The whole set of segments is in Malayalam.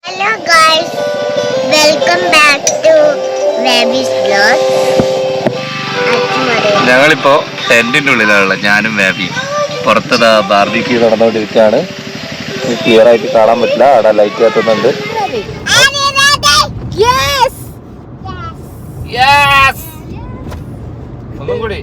Hello guys, welcome back to Baby's Vlog. ഞങ്ങളിപ്പോ ടെന്റിന്റെ ഉള്ളിലാണുള്ളത്. ഞാനും വേബി പുറത്തതാ ബാർബിക്യൂ നടന്നുകൊണ്ടിരിക്കുകയാണ്. ക്ലിയർ ആയിട്ട് കാണാൻ പറ്റില്ല, അവിടെ ലൈറ്റ് കത്തുന്നുണ്ട്. ഒന്നും കൂടി.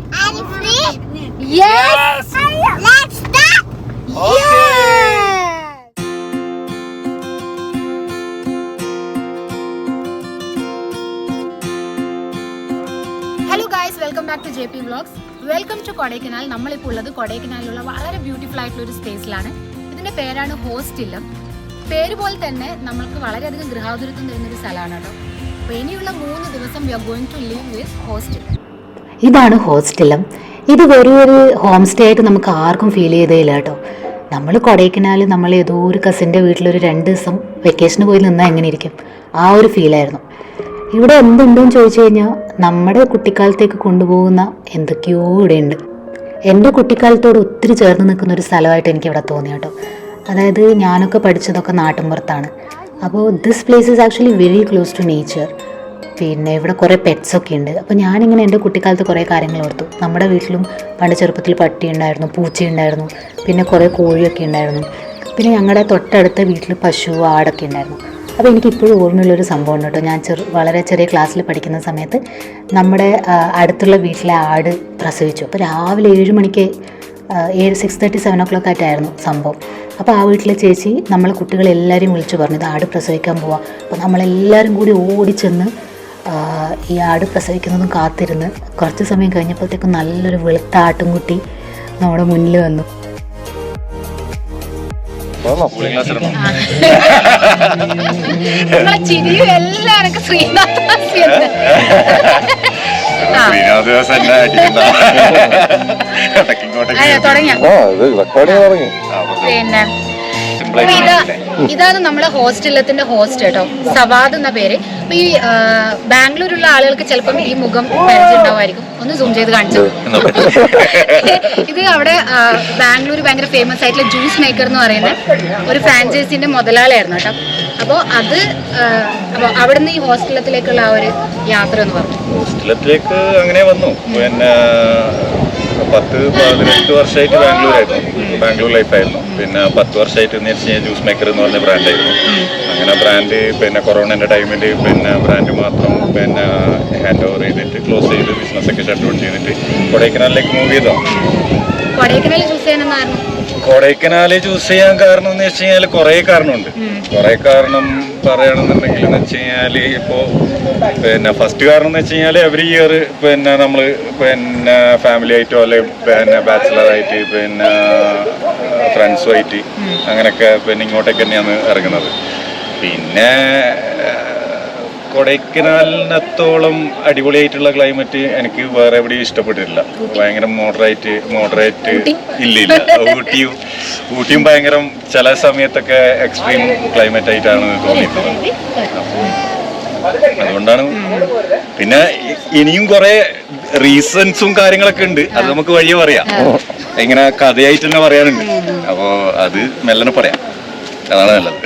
Hello guys, welcome back to JP vlogs. Welcome to Kodaikanal. നമ്മളിപ്പോൾ ഉള്ളത് കൊടൈക്കനാലിലുള്ള വളരെ ബ്യൂട്ടിഫുൾ ആയിട്ടുള്ള ഒരു സ്പേസിലാണ്. ഇതിന്റെ പേരാണ് ഹോസ്റ്റില്ലം. പേര് പോലെ തന്നെ നമ്മൾക്ക് വളരെയധികം ഗൃഹാതുരത്വം തരുന്നൊരു സ്ഥലമാണ് കേട്ടോ. അപ്പോൾ ഇനിയുള്ള 3 ദിവസം we are going to live with ഹോസ്റ്റില്ലം. ഇതാണ് ഹോസ്റ്റലം. ഇത് വെറും ഒരു ഹോം സ്റ്റേ ആയിട്ട് നമുക്ക് ആർക്കും ഫീൽ ചെയ്തേയില്ല കേട്ടോ. നമ്മൾ കൊടൈക്കനാൽ നമ്മൾ ഏതോ ഒരു കസിൻ്റെ വീട്ടിലൊരു 2 ദിവസം വെക്കേഷന് പോയി നിന്നാൽ എങ്ങനെ ഇരിക്കും, ആ ഒരു ഫീലായിരുന്നു. ഇവിടെ എന്തുണ്ടെന്ന് ചോദിച്ചു കഴിഞ്ഞാൽ നമ്മുടെ കുട്ടിക്കാലത്തേക്ക് കൊണ്ടുപോകുന്ന എന്തൊക്കെയോ ഇവിടെയുണ്ട്. എൻ്റെ കുട്ടിക്കാലത്തോട് ഒത്തിരി ചേർന്ന് നിൽക്കുന്ന ഒരു സ്ഥലമായിട്ട് എനിക്ക് ഇവിടെ തോന്നി കേട്ടോ. അതായത് ഞാനൊക്കെ പഠിച്ചതൊക്കെ നാട്ടിൻപുറത്താണ്. അപ്പോൾ this place is actually very close to nature. പിന്നെ ഇവിടെ കുറേ പെറ്റ്സൊക്കെ ഉണ്ട്. അപ്പോൾ ഞാനിങ്ങനെ എൻ്റെ കുട്ടിക്കാലത്ത് കുറേ കാര്യങ്ങൾ ഓർത്തു. നമ്മുടെ വീട്ടിലും പണ്ട് ചെറുപ്പത്തിൽ പട്ടി ഉണ്ടായിരുന്നു, പൂച്ച ഉണ്ടായിരുന്നു, പിന്നെ കുറേ കോഴിയൊക്കെ ഉണ്ടായിരുന്നു. പിന്നെ ഞങ്ങളുടെ തൊട്ടടുത്ത വീട്ടിൽ പശു, ആടൊക്കെ ഉണ്ടായിരുന്നു. അപ്പോൾ എനിക്കിപ്പോഴും ഓർമ്മയുള്ളൊരു സംഭവം കേട്ടോ. ഞാൻ വളരെ ചെറിയ ക്ലാസ്സിൽ പഠിക്കുന്ന സമയത്ത് നമ്മുടെ അടുത്തുള്ള വീട്ടിലെ ആട് പ്രസവിച്ചു. അപ്പോൾ രാവിലെ 7 മണിക്ക് 6:30, 7 o'clock ആയിട്ടായിരുന്നു സംഭവം. അപ്പോൾ ആ വീട്ടിലെ ചേച്ചി നമ്മളെ കുട്ടികളെല്ലാവരെയും വിളിച്ചു പറഞ്ഞു, ഇത് ആട് പ്രസവിക്കാൻ പോവാം. അപ്പോൾ നമ്മളെല്ലാവരും കൂടി ഓടിച്ചെന്ന് ഈ ആട് പ്രസവിക്കുന്നതും കാത്തിരുന്ന് കുറച്ച് സമയം കഴിഞ്ഞപ്പോഴത്തേക്കും നല്ലൊരു വെളുത്ത ആട്ടുംകുട്ടി നമ്മുടെ മുന്നിൽ വന്നു. ഇതാണ് നമ്മളെ ഹോസ്റ്റലത്തിന്റെ ഹോസ്റ്റ് കേട്ടോ, സവാദ് എന്ന പേര്. അപ്പൊ ഈ ബാംഗ്ലൂരുള്ള ആളുകൾക്ക് ചിലപ്പം ഈ മുഖം പരിചയമുണ്ടാവുമായിരിക്കും. ഒന്ന് സൂം ചെയ്ത് കാണിച്ചു. ഇത് അവിടെ ബാംഗ്ലൂർ ഭയങ്കര ഫേമസ് ആയിട്ടുള്ള ജ്യൂസ് മേക്കർ എന്ന് പറയുന്ന ഒരു ഫ്രാഞ്ചൈസിന്റെ മുതലാളിയായിരുന്നു കേട്ടോ. അപ്പോൾ അവിടുന്ന് ഈ ഹോസ്റ്റലത്തിലേക്കുള്ള ആ ഒരു യാത്ര എന്ന് പറഞ്ഞു. ഹോസ്റ്റലത്തിലേക്ക് അങ്ങനെ വന്നു. പിന്നെ 10-18 വർഷമായിട്ട് ബാംഗ്ലൂർ ലൈഫായിരുന്നു. പിന്നെ 10 വർഷമായിട്ട് എന്ന് വെച്ച് കഴിഞ്ഞാൽ ജ്യൂസ് മേക്കർ എന്ന് പറഞ്ഞ ബ്രാൻഡായിരുന്നു. അങ്ങനെ ബ്രാൻഡ് പിന്നെ കൊറോണയുടെ ടൈമിൽ പിന്നെ ബ്രാൻഡ് മാത്രം പിന്നെ ഹാൻഡ് ഓവർ ചെയ്തിട്ട് ക്ലോസ് ചെയ്ത് ബിസിനസ്സൊക്കെ ഷട്ട് ഡൗൺ ചെയ്തിട്ട് കൊടൈക്കനാലിലേക്ക് മൂവ് ചെയ്തോ. കൊടൈക്കനാല് ചൂസ് ചെയ്യാൻ കാരണം എന്ന് വെച്ച് കഴിഞ്ഞാൽ കുറേ കാരണമുണ്ട്. കുറേ കാരണം പറയണമെന്നുണ്ടെങ്കിൽ എന്ന് വെച്ച് കഴിഞ്ഞാൽ ഇപ്പോൾ പിന്നെ ഫസ്റ്റ് കാരണം എന്ന് വെച്ച് കഴിഞ്ഞാൽ എവറി ഇയർ പിന്നെ നമ്മൾ പിന്നെ ഫാമിലി ആയിട്ടോ അല്ലെങ്കിൽ പിന്നെ ബാച്ചിലറായിട്ട് പിന്നെ ഫ്രണ്ട്സുമായിട്ട് അങ്ങനെയൊക്കെ പിന്നെ ഇങ്ങോട്ടേക്ക് തന്നെയാണ് ഇറങ്ങുന്നത്. പിന്നെ കൊടൈക്കനാലിനത്തോളം അടിപൊളിയായിട്ടുള്ള ക്ലൈമറ്റ് എനിക്ക് വേറെ എവിടെയും ഇഷ്ടപ്പെട്ടിട്ടില്ല. ഭയങ്കര മോഡറേറ്റ് ഇല്ല. ഊട്ടിയും ഭയങ്കര ചില സമയത്തൊക്കെ എക്സ്ട്രീം ക്ലൈമറ്റ് ആയിട്ടാണ് തോന്നിയിട്ടുള്ളത്. അതുകൊണ്ടാണ്. പിന്നെ ഇനിയും കുറെ റീസൺസും കാര്യങ്ങളൊക്കെ ഉണ്ട്, അത് നമുക്ക് വഴിയെ പറയാം. ഇങ്ങനെ കഥയായിട്ട് തന്നെ പറയാനുണ്ട്. അപ്പോ അത് മെല്ലനെ പറയാം, അതാണ് നല്ലത്.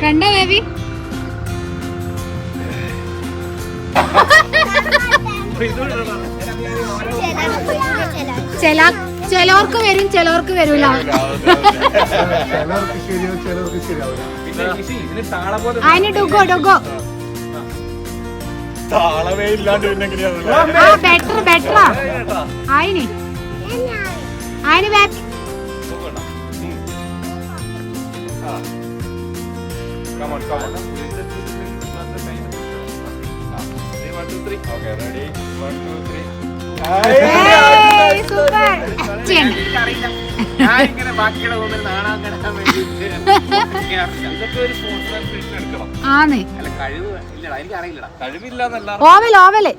കണ്ടോ ബേബി? ചിലവർക്ക് വരും, ചിലവർക്ക് വരൂല. അതിന് ഡുഗോ ബെറ്ററാ അതിന് ഓവല്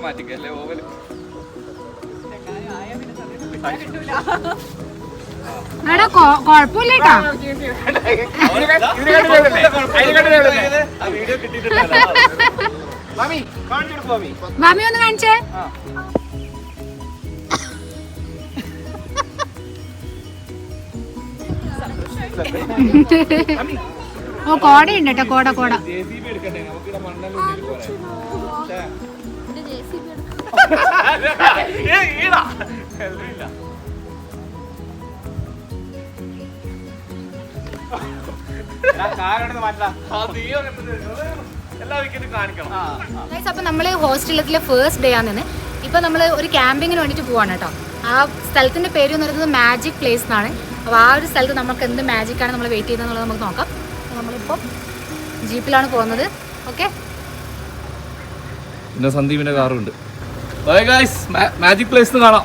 മാറ്റിക്കല്ലേ ഓവല്. എടാ കൊഴപ്പില്ലേട്ടാ. മാമി ഒന്ന് കാണിച്ചേ. ഓ കോടയുണ്ട് കേട്ടോ, കോട കോട. അപ്പൊ നമ്മള് ഹോസ്റ്റലിലെ ഫസ്റ്റ് ഡേ ആണ്. ഇപ്പൊ നമ്മള് ഒരു ക്യാമ്പിങ്ങിന് വേണ്ടിട്ട് പോവാണ് കേട്ടോ. ആ സ്ഥലത്തിന്റെ പേര് എന്ന് പറയുന്നത് മാജിക് പ്ലേസ് എന്നാണ്. അപ്പോൾ ആ ഒരു സ്ഥലത്ത് നമുക്ക് എന്ത് മാജിക്കാണ് നമ്മൾ വെയിറ്റ് ചെയ്യുന്നത് നമുക്ക് നോക്കാം. നമ്മളിപ്പോൾ ജീപ്പിലാണ് പോകുന്നത്. ഓക്കെ, പിന്നെ സന്ദീപിന്റെ കാറുണ്ട്. മാജിക് പ്ലേസ് കാണാം.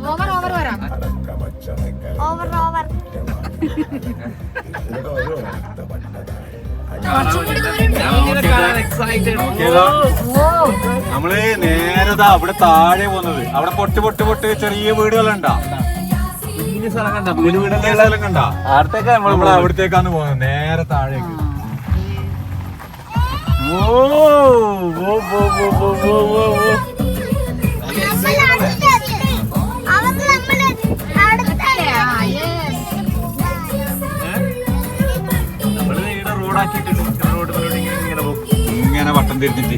ഓവർ ഓവർ വരാം. ഓവർ ഓവർ നമ്മള് നേരതാ അവിടെ താഴെ പോകുന്നത്. അവിടെ പൊട്ട് പൊട്ട് പൊട്ട് ചെറിയ വീടുകളുണ്ടാ, സ്ഥലം കണ്ട. നമ്മൾ അവിടത്തേക്കാണ് പോകുന്നത്, നേരെ താഴേക്ക്. ഇങ്ങനെ വട്ടം തിരിഞ്ഞിട്ട്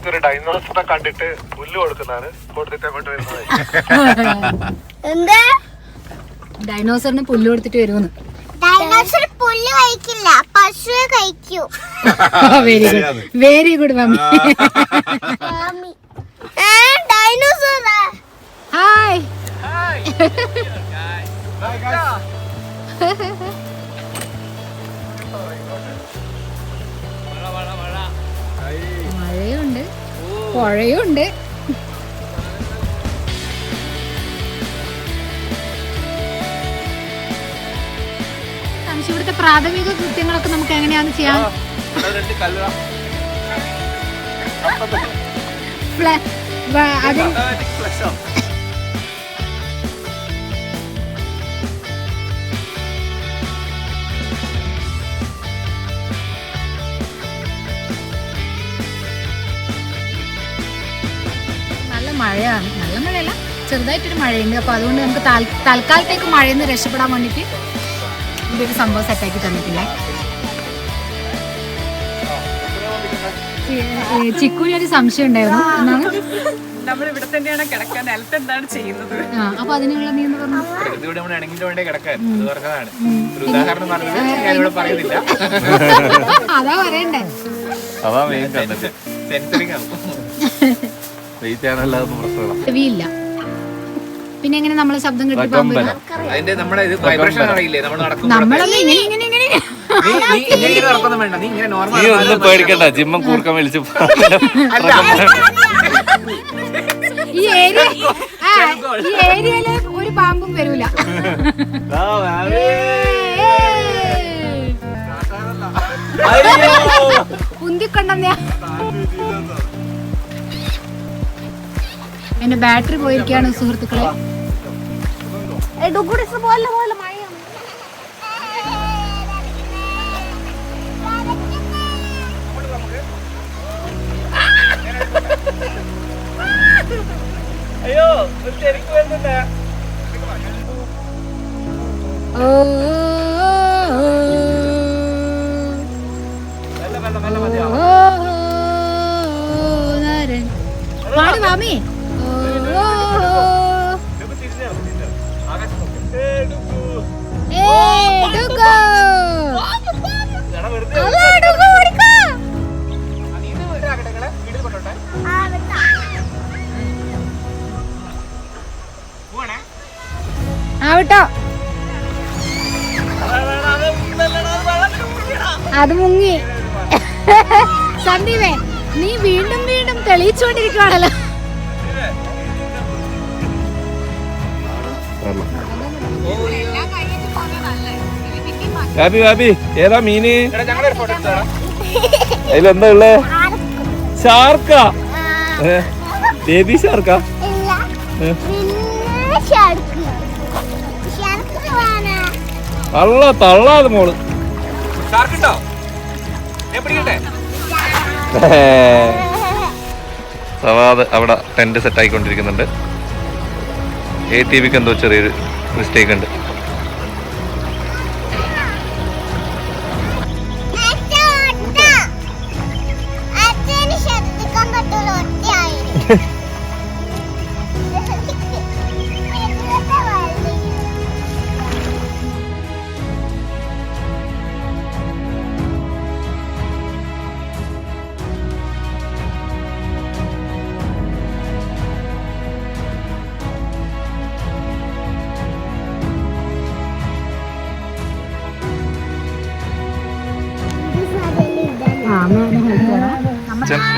ഒരു ഡൈനോസറെ കണ്ടിട്ട് പുല്ല് കൊടുക്കുന്നതാണ്, കൊടുത്തിട്ട് അങ്ങോട്ട് വരുന്നത്. എന്താ ഡൈനോസറിന് പുല്ല് കൊടുത്തിട്ട് വരുമെന്ന്. ഡൈനോസർ പുല്ല് കഴിക്കില്ല, പശുവെ കഴിക്കൂ. Very good, very good mummy. Dinosaur hi. മഴയുണ്ട്, പുഴയുണ്ട്. ഇവിടുത്തെ പ്രാഥമിക കൃത്യങ്ങളൊക്കെ നമുക്ക് എങ്ങനെയാണ് ചെയ്യാം? നല്ല മഴയാണ്, നല്ല മഴയല്ല, ചെറുതായിട്ടൊരു മഴയുണ്ട്. അപ്പൊ അതുകൊണ്ട് നമുക്ക് തൽക്കാലത്തേക്ക് മഴയിൽ നിന്ന് രക്ഷപ്പെടാൻ വേണ്ടിട്ട് ഇവിടെ ഒരു സംഭവം സെറ്റാക്കി തന്നിട്ടില്ലേ. ചിക്കുനൊരു സംശയം ഉണ്ടായിരുന്നു. എന്നാണ് നമ്മൾ ഇവിടെ തന്നെയാണ് കിടക്കാൻ, നിലത്ത് എന്താണ് ചെയ്യുന്നത്? അപ്പൊ അതിനുള്ള നീ എന്ന് പറഞ്ഞു അതാ പറയണ്ടേ. ചെവിയില്ല, പിന്നെ എങ്ങനെ നമ്മളെ ശബ്ദം കേട്ട് നമ്മളൊന്നും ഇങ്ങനെ ഇങ്ങനെ ഇങ്ങനെ നീ ഒന്നും പേടിക്കണ്ട, ജിമ്മം കൂർക്കം വിളിച്ചു. ഈ ഏരിയയില് ഒരു പാമ്പും വരൂല. കുന്തിക്കൊണ്ടെന്നാ എന്റെ ബാറ്ററി പോയിരിക്കാണ് സുഹൃത്തുക്കളെ. അയ്യോ ശരിക്കും വരുന്നില്ല. പാട് മാമി. ആവട്ടോ, അത് മുങ്ങി. സന്ദീപേ, നീ വീണ്ടും വീണ്ടും തെളിയിച്ചുകൊണ്ടിരിക്കുകയാണല്ലോ. ഹാപ്പി ഹാപ്പി ഏതാ മീന്? അതിലെന്താ ഉള്ളേ? ഷാർക്കാ? ബേബി ഷാർക്കാ? തള്ള തള്ളാത് മോള്. സവാദ് അവിടെ ടെന്റ് സെറ്റ് ആയിക്കൊണ്ടിരിക്കുന്നുണ്ട്. ATVക്ക് എന്തോ ചെറിയൊരു മിസ്റ്റേക്ക് ഉണ്ട്.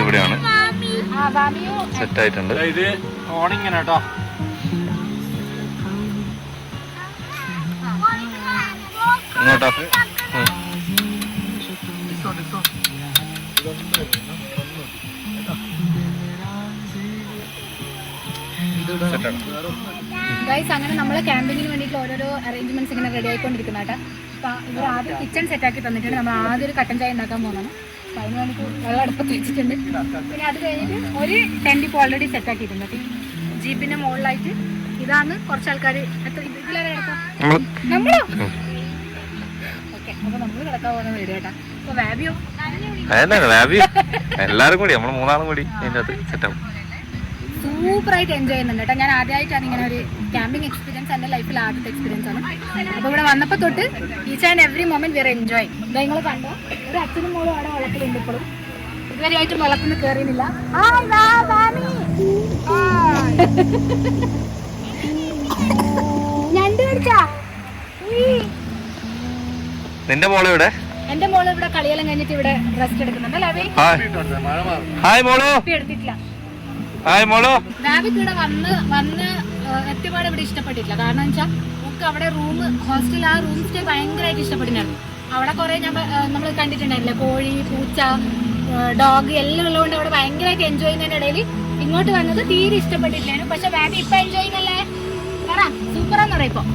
ഇവിടെയാണ് സെറ്റ് ആയിട്ടുണ്ട്. ഇത് ഓണിങ്ങനെ കേട്ടോ. ഇങ്ങോട്ടാ ഗൈസ്, അങ്ങനെ നമ്മൾ ക്യാമ്പിങ്ങിന് വേണ്ടിയിട്ട് ഓരോരോ അറേഞ്ച്മെന്റ്സ് ഇങ്ങനെ റെഡി ആയിക്കൊണ്ടിരിക്കുന്ന കേട്ടോ. അപ്പോൾ ഇവർ ആദ്യം കിച്ചൺ സെറ്റാക്കി തന്നിട്ടുണ്ട്. നമ്മൾ ആദ്യം ഒരു കട്ടൻ ചായ ഉണ്ടാക്കാൻ പോകുന്നതാണ്. അപ്പോൾ അതിന് വേണ്ടിയിട്ട് വെള്ളം അടുപ്പത്ത് വെച്ചിട്ടുണ്ട്. പിന്നെ അത് കഴിഞ്ഞിട്ട് ഒരു ടെന്റ് ഇപ്പോൾ ഓൾറെഡി സെറ്റാക്കിയിട്ടുണ്ട്. ജീപ്പിന്റെ മുകളിലായിട്ട് ഇതാണ് കുറച്ച് ആൾക്കാർ. ഇതിലാരെ കിടക്കാം? നമ്മളോ? ഓക്കെ, അപ്പോൾ നമ്മൾ കിടക്കാൻ പോകുന്ന വരും കേട്ടോ. അപ്പോൾ വാബിയോ എല്ലാരും കൂടി നമ്മൾ മൂന്നാളും കൂടി അതിൻ്റെ അത് സെറ്റാവും. സൂപ്പറായിട്ട് എൻജോയ് ചെയ്യുന്നുണ്ട് കേട്ടോ. ഞാൻ ആദ്യമായിട്ടാണ് ഇങ്ങനെ ഒരു ക്യാമ്പിംഗ് എക്സ്പീരിയൻസ്. എൻ്റെ ലൈഫിൽ ആദ്യത്തെ എക്സ്പീരിയൻസ് ആണ്. അപ്പോൾ ഇവിടെ വന്നപ്പോൾ തൊട്ട് ഈച്ച് ആൻഡ് എവറി മൊമെന്റ് വേറെ എൻജോയ്. നിങ്ങൾ കണ്ടോ, ഒരു അച്ഛനും മോളും അവിടെ വെള്ളത്തിലുണ്ട്. ഇപ്പോഴും ഇതുവരെയായിട്ടും വെള്ളത്തിൽ നിന്ന് കയറിയില്ല. ഞണ്ട് കടിച്ചാ? നിന്റെ മോള് ഇവിടെ? എന്റെ മോള് ഇവിടെ കളിയെല്ലാം കഴിഞ്ഞിട്ട് ഇവിടെ റെസ്റ്റ് എടുക്കുന്നുണ്ട്. അല്ലേ ഹായ് മോളോ? എടുത്തിട്ടില്ല. ഹായ് മോളോ. രാവിലെ ഇവിടെ വന്ന് എത്തിപ്പാട് ഇവിടെ ഇഷ്ടപ്പെട്ടിട്ടില്ല. കാരണം വെച്ചാൽ നമുക്ക് അവിടെ ഹോസ്റ്റലിൽ ആ റൂം സ്റ്റേ ഭയങ്കരമായിട്ട് ഇഷ്ടപ്പെട്ടിട്ടുണ്ടായിരുന്നു. അവിടെ കുറെ നമ്മൾ കണ്ടിട്ടുണ്ടായിരുന്നില്ല, കോഴി, പൂച്ച, ഡോഗ് എല്ലാം ഉള്ളതുകൊണ്ട് അവിടെ ഭയങ്കരമായിട്ട് എൻജോയ് ചെയ്യുന്നതിന്റെ ഇടയിൽ ഇങ്ങോട്ട് വന്നത് തീരെ ഇഷ്ടപ്പെട്ടിട്ടില്ലായിരുന്നു. പക്ഷെ ബാബി ഇപ്പൊ എൻജോയ് ചെയ്യുന്നല്ലേ? സൂപ്പറാന്ന് പറയാം.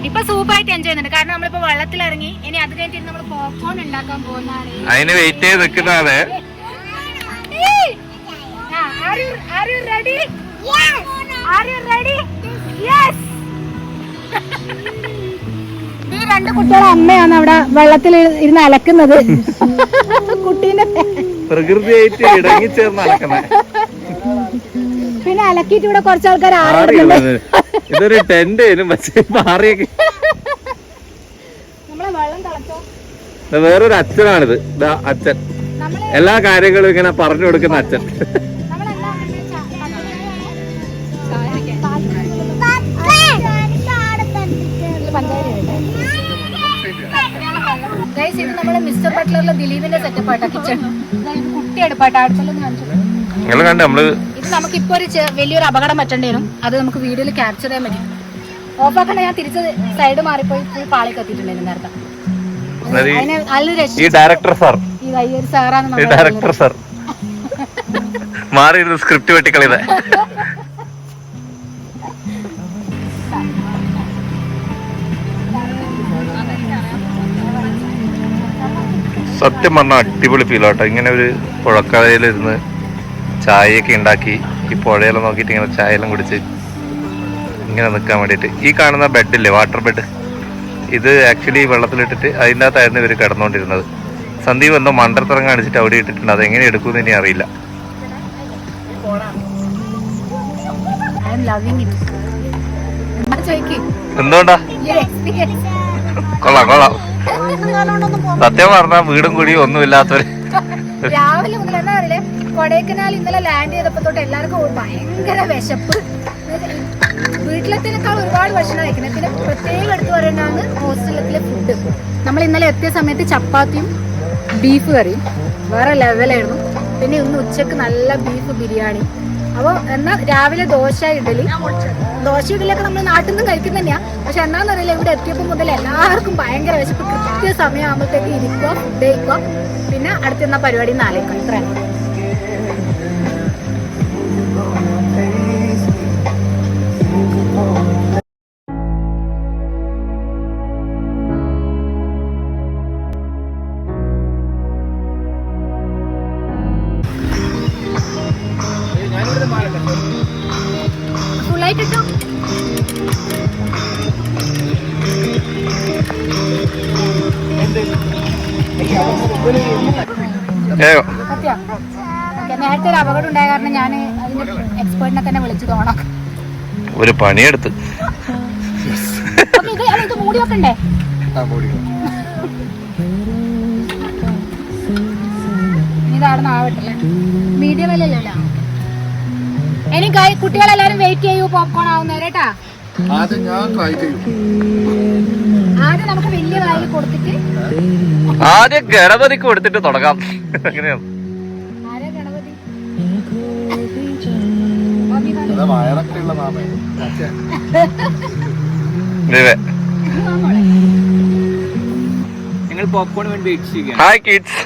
ഇപ്പൊ സൂപ്പറായിട്ട് എൻജോയ് ചെയ്യുന്നുണ്ട്. കാരണം നമ്മളിപ്പോ വെള്ളത്തിലിറങ്ങി. ഇനി അത് കഴിഞ്ഞിട്ട് നമ്മൾ പോപ്കോൺ ഉണ്ടാക്കാൻ പോകുന്നതാണ്. അതിന് വെയിറ്റ് ചെയ്ത് നിൽക്കുന്നതാണ്. Are you ready? Yes. Are you ready? Yes. ഈ രണ്ട് കുട്ടികളെ അമ്മയാണ് അവിടെ വെള്ളത്തിൽ ഇരുന്ന് അലക്കുന്നത്. കുട്ടീനെ പ്രകൃതിയായിട്ട് ഇടങ്ങിച്ചേർന്ന് അലക്കുന്നത്. പിന്നെ അലക്കിയിട്ട് ഇവിടെ കുറച്ച് ആൾക്കാർ ആറുന്നുണ്ട്. ഇതൊരു ടെന്റ് മാറിയൊക്കെ. നമ്മളെ വെള്ളം തിളച്ചോ? വേറൊരു അച്ഛനാണിത്. അച്ഛൻ എല്ലാ കാര്യങ്ങളും ഇങ്ങനെ പറഞ്ഞു കൊടുക്കുന്ന അച്ഛൻ. ഇത് നമ്മള് മിസ്റ്റർ ബട്ട്ലറിലെ ദിലീപിന്റെ സെറ്റപ്പ് ആട്ടാ. കിച്ചൺ കുട്ടി അടുപ്പാട്ടാ. അടുത്തൊന്നും ഇത് നമുക്കിപ്പോ ഒരു വലിയൊരു അപകടം പറ്റേണ്ടി വരും. അത് നമുക്ക് വീഡിയോയിൽ ക്യാപ്ചർ ചെയ്യാൻ പറ്റും. ഓഫാക്കണ്ട, ഞാൻ തിരിച്ച് സൈഡ് മാറിപ്പോയി ഫുൾ പാളി കത്തിയിട്ടുണ്ടായിരുന്നു നേരത്തെ. സ്ക്രിപ്റ്റ് വെട്ടിക്കളിയത്. സത്യം പറഞ്ഞാൽ അടിപൊളി ഫീലാട്ടോ. ഇങ്ങനെ ഒരു പുഴക്കരയിലിരുന്ന് ചായയൊക്കെ ഉണ്ടാക്കി ഈ പുഴയെല്ലാം നോക്കിയിട്ട് ഇങ്ങനെ ചായയെല്ലാം കുടിച്ച് ഇങ്ങനെ നിൽക്കാൻ വേണ്ടിയിട്ട്. ഈ കാണുന്ന ബെഡില്ലേ, വാട്ടർ ബെഡ്, ഇത് ആക്ച്വലി വെള്ളത്തിലിട്ടിട്ട് അതിൻ്റെ അകത്തായിരുന്നു ഇവർ കിടന്നുകൊണ്ടിരുന്നത്. സന്ദീപ് എന്തോ മണ്ടത്തരം കാണിച്ചിട്ട് അവിടെ ഇട്ടിട്ടുണ്ട്. അതെങ്ങനെ എടുക്കുമെന്ന് ഇനി അറിയില്ല. എന്തുകൊണ്ടാ? കൊള്ളാം കൊള്ളാം. സത്യം പറഞ്ഞാൽ വീടും കുടിയും ഒന്നും ഇല്ലാത്തവര് രാവിലെ മുതൽ എന്താ പറയില്ലേ, കൊടൈക്കനാൽ ഇന്നലെ ലാൻഡ് ചെയ്തപ്പോ തൊട്ട് എല്ലാവർക്കും ഭയങ്കര വിശപ്പ്. വീട്ടിലത്തേക്കാൾ ഒരുപാട് ഭക്ഷണം കഴിക്കുന്നത്. പിന്നെ പ്രത്യേകം എടുത്തു പറയേണ്ടതാണ് ഹോസ്റ്റലിലെ ഫുഡ്. നമ്മൾ ഇന്നലെ എത്തിയ സമയത്ത് ചപ്പാത്തിയും ബീഫ് കറിയും വേറെ ലെവലായിരുന്നു. പിന്നെ ഇന്ന് ഉച്ചക്ക് നല്ല ബീഫ് ബിരിയാണി, അപ്പോൾ എന്നാൽ രാവിലെ ദോശ ഇഡലിയൊക്കെ നമ്മൾ നാട്ടിൽ നിന്നും കഴിക്കുന്ന തന്നെയാണ്. പക്ഷെ എന്താണെന്നറിയില്ല, ഇവിടെ എത്തിയപ്പോൾ മുതൽ എല്ലാവർക്കും ഭയങ്കര വിശപ്പ്. കൃത്യ സമയമാകുമ്പോഴത്തേക്ക് ഇരിക്കുക, ഫുഡ് കഴിക്കുക, പിന്നെ അടുത്തുന്ന പരിപാടി നാലേക്കാം. ഇത്രയാണ്. ഫുള്ളായിട്ടോ നേരത്തെ ഒരു അപകടം ഉണ്ടായ കാരണം ഞാൻ അതിന്റെ എക്സ്പേർട്ടിനെ തന്നെ വിളിച്ചു തോന്നാം. ഒരു പണിയെടുത്ത് ഇത് മൂടി വെക്കണ്ടേ? ഇതാണെന്ന് ആവട്ടില്ല, മീഡിയം അല്ലല്ലോ. ഇനി കുട്ടികളെല്ലാരും വെയിറ്റ് ചെയ്യൂ പോപ്കോൺ ആവുന്നേരട്ടാ. ആദ്യം നമുക്ക് വലിയ വായിൽ കൊടുത്തിട്ട് ആദ്യം ഗണപതിക്ക് കൊടുത്തിട്ട് തുടങ്ങാം. എങ്ങനെയാണ്? ആരാ ഗണപതി? ഞങ്ങൾ പോപ്കോൺ വേണ്ടി വെയിറ്റ് ചെയ്യുകയാണ്. Hi kids.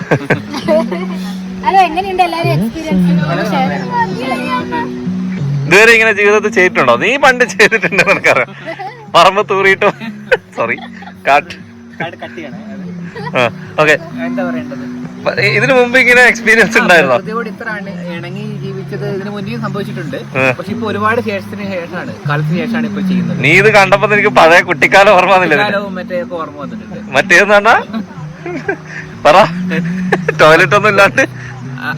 ഹലോ, എങ്ങനെയുണ്ട് എല്ലാരും എക്സ്പീരിയൻസ്? ഇതുവരെ ഇങ്ങനെ ജീവിതത്തിൽ ചെയ്തിട്ടുണ്ടോ? നീ പണ്ട് ചെയ്തിട്ടുണ്ടോ എനിക്കറിയാം. പറമ്പ് തൂറിയിട്ടോ. സോറി, കാട്ട്. ഓക്കെ, എന്താ പറയേണ്ടത്? ഇതിനു മുമ്പ് ഇങ്ങനെ എക്സ്പീരിയൻസ് ഉണ്ടായിരുന്നോ? ഇത്ര ഇണങ്ങി ജീവിച്ചത് ഇതിനു മുന്നേ സംഭവിച്ചിട്ടുണ്ട്. പക്ഷെ ഇപ്പൊ ഒരുപാട് കാലത്തിന് ശേഷമാണ് ഇപ്പൊ ചെയ്യുന്നത്. നീ ഇത് കണ്ടപ്പോ എനിക്ക് പഴയ കുട്ടിക്കാലം ഓർമ്മ വന്നില്ല. മറ്റേ ഓർമ്മ വന്നിട്ടുണ്ട്. മറ്റേന്ന് പറഞ്ഞാ പറ, ടോയ്ലറ്റ് ഒന്നും ഇല്ലാണ്ട്.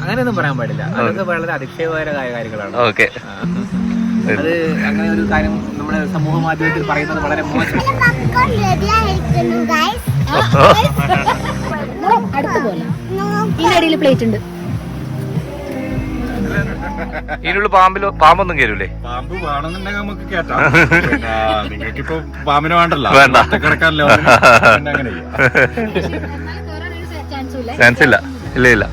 അങ്ങനെയൊന്നും പറയാൻ പാടില്ല. അതൊക്കെ വളരെ അതിശയകരമായ കാര്യങ്ങളാണ്. ഓക്കെ, അത് അങ്ങനെ ഒരു കാര്യം നമ്മുടെ സമൂഹ മാധ്യമത്തിൽ പറയുന്നത് വളരെ മോശം. അടുത്ത പോലെ ഇതിനടിയിൽ പ്ലേറ്റ് ഉണ്ട്. ഇതിനുള്ള പാമ്പൊന്നും കയറൂലേ? പാമ്പ് വേണമെന്നുണ്ടെങ്കിൽ നമുക്ക് കേട്ടാം. നിങ്ങൾക്ക് ഇപ്പൊ പാമ്പിനെ വേണ്ടല്ലോ, വേണ്ട, കിടക്കാനല്ലോ. അങ്ങനെ ചാൻസ് ഇല്ല. ഇല്ല ഇല്ല,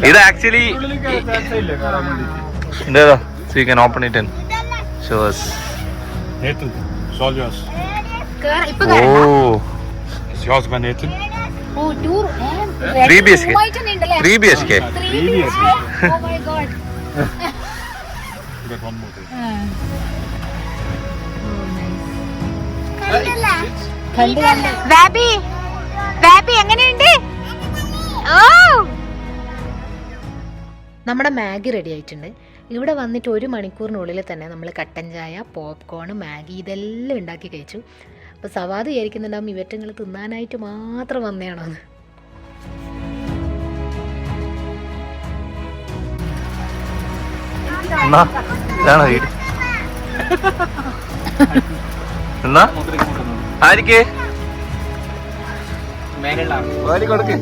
ഇത് ആക്ച്വലി എന്തേതാ? So you can open it and show us. Nathan, it's all yours. Oh, It's yours, man, Nathan. 3 BHK. 3 BHK. Oh my god. You got one more thing. ബാബി എങ്ങനെയുണ്ട്? നമ്മുടെ മാഗി റെഡി ആയിട്ടുണ്ട്. ഇവിടെ വന്നിട്ട് 1 മണിക്കൂറിനുള്ളിൽ തന്നെ നമ്മൾ കട്ടൻ ചായ, പോപ്കോൺ, മാഗി ഇതെല്ലാം ഉണ്ടാക്കി കഴിച്ചു. അപ്പോൾ സവാദ് വിചാരിക്കുന്നുണ്ടാവും ഇവറ്റങ്ങൾ തിന്നാനായിട്ട് മാത്രം വന്നതാണോന്ന്. ഇതാണോ വീട്? എന്നാ ആരിക്കേ വാരി കൊടുക്ക്,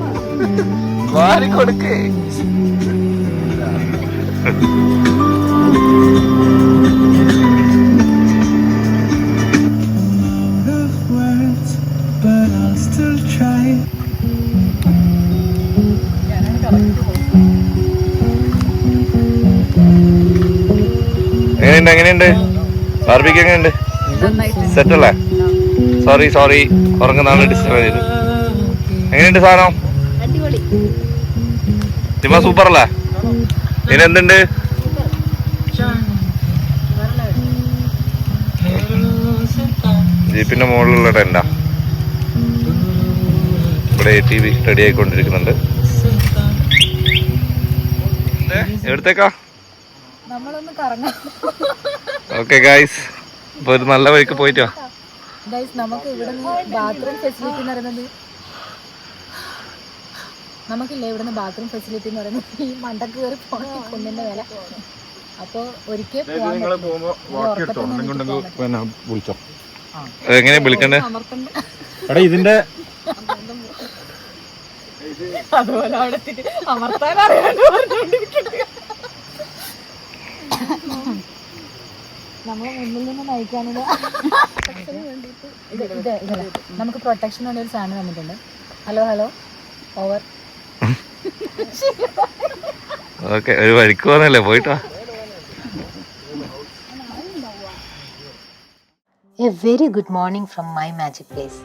വാരി കൊടുക്ക്. എങ്ങനെയുണ്ട് ബാർബിക്ക്? എങ്ങനെയുണ്ട്? സെറ്റ് അല്ലേ? സോറി ഉറങ്ങുന്നാണ് ഡിസ്റ്റർബ് ചെയ്ത്. എങ്ങനെയുണ്ട് സാധനം? സിനിമ സൂപ്പർ അല്ലേ? ഇതിനെന്തുണ്ട്? ജീപ്പിന്റെ മുകളിലുള്ള ടെന്റാ. ഇവിടെ TV റെഡി ആയിക്കൊണ്ടിരിക്കുന്നുണ്ട്. എവിടത്തേക്കാ? ഓക്കെ ഗൈസ്, ഇപ്പൊ ഒരു നല്ല വഴിക്ക് പോയിട്ടോ. നമുക്ക് ഇവിടുന്ന് ബാത്റൂം ഫെസിലിറ്റി എന്ന് പറയുന്നത്, നമുക്കില്ലേ ഇവിടുന്ന് ബാത്റൂം ഫെസിലിറ്റി എന്ന് പറയുന്നത് ഈ മണ്ടക്ക് കയറി പോകണം, കുന്നിന്റെ വില. അപ്പൊ ഒരിക്കൽ എങ്ങനെ വിളിക്കണ്ടേ? എടാ ഇതിന്റെ അതുപോലെ അവിടെ അമർത്താൻ അറിയാണ്ട് നമ്മളെ മുന്നിൽ നിന്ന് നയിക്കാനുള്ള നമുക്ക് പ്രൊട്ടക്ഷൻ വേണ്ട ഒരു സാധനം വന്നിട്ടുണ്ട്. Hello over. ഓക്കെ, ഒരു വഴിക്ക് പോന്നല്ലേ, പോയിട്ടോ. A very good morning from my magic place.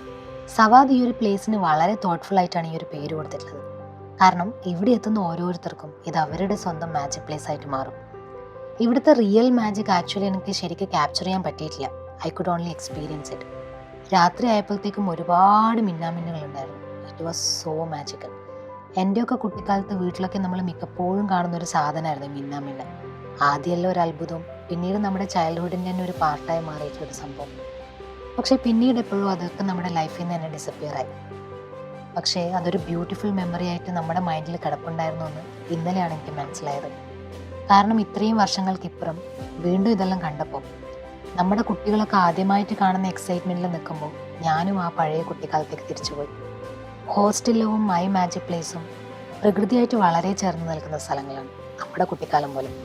Sawad ഈ ഒരു പ്ലേസിന് വളരെ തോട്ട്ഫുൾ ആയിട്ടാണ് ഈ ഒരു പേര് കൊടുത്തിട്ടുള്ളത്. കാരണം ഇവിടെ എത്തുന്ന ഓരോരുത്തർക്കും ഇത് അവരുടെ സ്വന്തം മാജിക് പ്ലേസ് ആയിട്ട് മാറും. ഇവിടുത്തെ റിയൽ മാജിക് ആക്ച്വലി എനിക്ക് ശരിക്കും ക്യാപ്ചർ ചെയ്യാൻ പറ്റിയിട്ടില്ല. I could only experience it. രാത്രി ആയപ്പോഴത്തേക്കും ഒരുപാട് മിന്നാമിന്നുകളുണ്ടായിരുന്നു. It was so magical. എൻ്റെയൊക്കെ കുട്ടിക്കാലത്ത് വീട്ടിലൊക്കെ നമ്മൾ മിക്കപ്പോഴും കാണുന്ന ഒരു സാധനമായിരുന്നു മിന്നാമിന്ന. ആദ്യമല്ല ഒരു അത്ഭുതം, പിന്നീട് നമ്മുടെ ചൈൽഡ്ഹുഡിൻ്റെ തന്നെ ഒരു പാർട്ടായി മാറിയിട്ടുള്ളൊരു സംഭവം. പക്ഷേ പിന്നീട് എപ്പോഴും അതൊക്കെ നമ്മുടെ ലൈഫിൽ നിന്ന് തന്നെ ഡിസപ്പിയർ ആയി. പക്ഷേ അതൊരു ബ്യൂട്ടിഫുൾ മെമ്മറി ആയിട്ട് നമ്മുടെ മൈൻഡിൽ കിടപ്പുണ്ടായിരുന്നു എന്ന് ഇന്നലെയാണ് എനിക്ക് മനസ്സിലായത്. കാരണം ഇത്രയും വർഷങ്ങൾക്കിപ്പുറം വീണ്ടും ഇതെല്ലാം കണ്ടപ്പോൾ നമ്മുടെ കുട്ടികളൊക്കെ ആദ്യമായിട്ട് കാണുന്ന എക്സൈറ്റ്മെൻറ്റിൽ നിൽക്കുമ്പോൾ ഞാനും ആ പഴയ കുട്ടിക്കാലത്തേക്ക് തിരിച്ചുപോയി. ഹോസ്റ്റലും മൈ മാജിക് പ്ലേസും പ്രകൃതിയായിട്ട് വളരെ ചേർന്ന് നിൽക്കുന്ന സ്ഥലങ്ങളാണ് നമ്മുടെ കുട്ടിക്കാലം പോലും.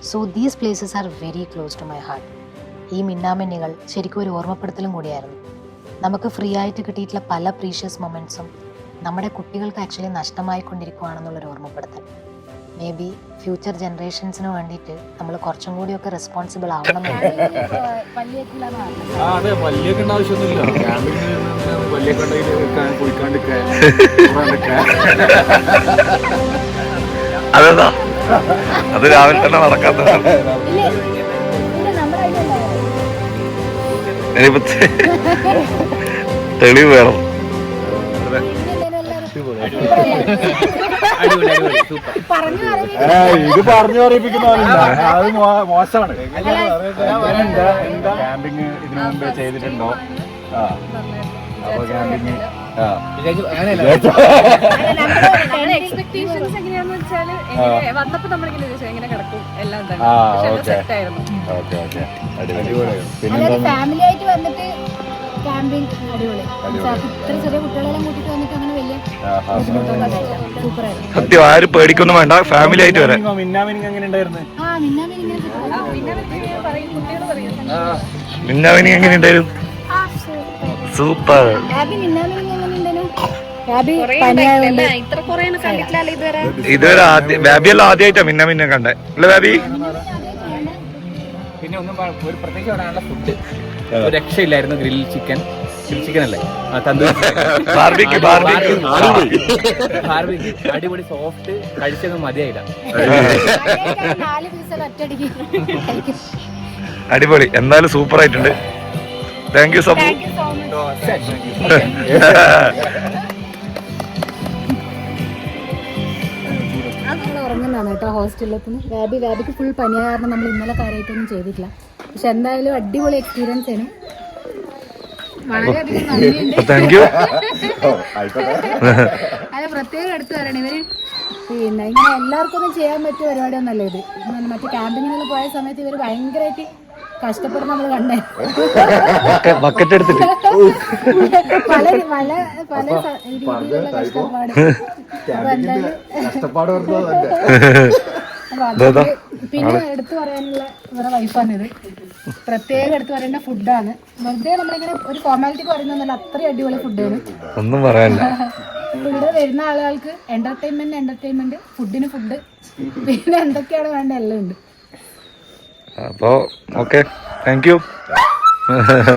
So these places are very close to my heart. ഈ മിന്നാമിന്നികൾ ശരിക്കും ഒരു ഓർമ്മപ്പെടുത്തലും കൂടിയായിരുന്നു. നമുക്ക് ഫ്രീ ആയിട്ട് കിട്ടിയിട്ടുള്ള പല പ്രീഷ്യസ് മൊമെൻറ്റ്സും നമ്മുടെ കുട്ടികൾക്ക് ആക്ച്വലി നഷ്ടമായിക്കൊണ്ടിരിക്കുകയാണെന്നുള്ളൊരു ഓർമ്മപ്പെടുത്തൽ. മേ ബി ഫ്യൂച്ചർ ജനറേഷൻസിന് വേണ്ടിയിട്ട് നമ്മൾ കുറച്ചും കൂടിയൊക്കെ റെസ്പോൺസിബിൾ ആവണം. അതെ, പല്ലിയൊക്കെ ആവശ്യമൊന്നുമില്ല. പല്ലിയൊക്കെ അതെന്താ അത് രാവിലെ തന്നെ നടക്കാത്ത തെളിവ് വേണം. ഇത് പറഞ്ഞു പറയിപ്പിക്കുന്നവരുണ്ട്, അത് മോശമാണ്. ക്യാമ്പിങ് ഇതിനു മുമ്പേ ചെയ്തിട്ടുണ്ടോ? അപ്പൊ ക്യാമ്പിങ് എക്സ്പെക്ടേഷൻസ് എങ്ങനെയാന്ന് വെച്ചാല് വന്നപ്പോ നമ്മളിങ്ങനെ ചോദിച്ചു എങ്ങനെ കിടക്കും എല്ലാം സെറ്റ് ആയിരുന്നു. ഫാമിലി ആയിട്ട് വന്നിട്ട് ക്യാമ്പിംഗ് അടിപൊളി. ഇത്ര ചെറിയ കുട്ടികളെല്ലാം കൂട്ടിട്ട് വന്നിട്ട് അങ്ങനെ വലിയ സൂപ്പറായിരുന്നു. സത്യം ആരും പേടിക്കൊന്നും വേണ്ട, ഫാമിലി ആയിട്ട് വരാം. മിന്നാമിനിങ് എങ്ങനെ ഉണ്ടായിരുന്നു? മിന്നാമിനി എങ്ങനെ ഉണ്ടായിരുന്നു? സൂപ്പർ. ഇതുവരെ ബാബിയെല്ലാം ആദ്യമായിട്ടാ മിന്നാമിന്നെ കണ്ടേ അല്ലേ ബാബി? പിന്നെ ഒന്നും ഒരു പ്രത്യേകിച്ച് പറയാനുള്ള ഫുഡ് ഒരു രക്ഷയില്ലായിരുന്നു. ഗ്രിൽ ചിക്കൻ അല്ലേ, ബാർബിക്യൂ അടിപൊളി സോഫ്റ്റ്, കഴിച്ചൊന്നും മതിയായില്ല. അടിപൊളി. എന്തായാലും സൂപ്പർ ആയിട്ടുണ്ട്. Thank you so much. ഉറങ്ങുന്നതാണ് കേട്ടോ ഹോസ്റ്റലിലത്തിന്. ബാബിക്ക് ഫുൾ പനിയായ കാരണം നമ്മൾ ഇന്നലെ കാര്യമായിട്ടൊന്നും ചെയ്തിട്ടില്ല. പക്ഷെ എന്തായാലും അടിപൊളി എക്സ്പീരിയൻസ് ആണ്. വളരെയധികം നന്ദിയുണ്ട്. Thank you. അത് പ്രത്യേകം എടുത്തു പറയണം. ഇവര് പിന്നെ ഇങ്ങനെ എല്ലാവർക്കും ഒന്നും ചെയ്യാൻ പറ്റിയ പരിപാടിയൊന്നല്ല ഇത്. മറ്റു ക്യാമ്പിങ്ങിനെല്ലാം പോയ സമയത്ത് ഇവര് ഭയങ്കരമായിട്ട് കഷ്ടപ്പെടുന്ന നമ്മൾ കണ്ടേ. ബക്കറ്റ് എടുത്തിട്ട് പല രീതിയിലുള്ള കഷ്ടപ്പാട്. അപ്പൊ എന്തായാലും പിന്നെ എടുത്തു പറയാനുള്ള ഇവരുടെ വൈഫാണിത്. പ്രത്യേകം എടുത്തു പറയേണ്ട ഫുഡാണ്. വെറുതെ നമ്മളിങ്ങനെ ഒരു ഫോർമാലിറ്റിക്ക് പറയുന്നതല്ല, അത്രയും അടിപൊളി ഫുഡാണ്. ഒന്നും പറയാനില്ല. ഇവിടെ വരുന്ന ആളുകൾക്ക് എന്റർടൈൻമെന്റ്, ഫുഡിന് ഫുഡ്, പിന്നെ എന്തൊക്കെയാണ് വേണ്ട എല്ലാം ഉണ്ട്. അപ്പോ ഓക്കെ, താങ്ക് യു.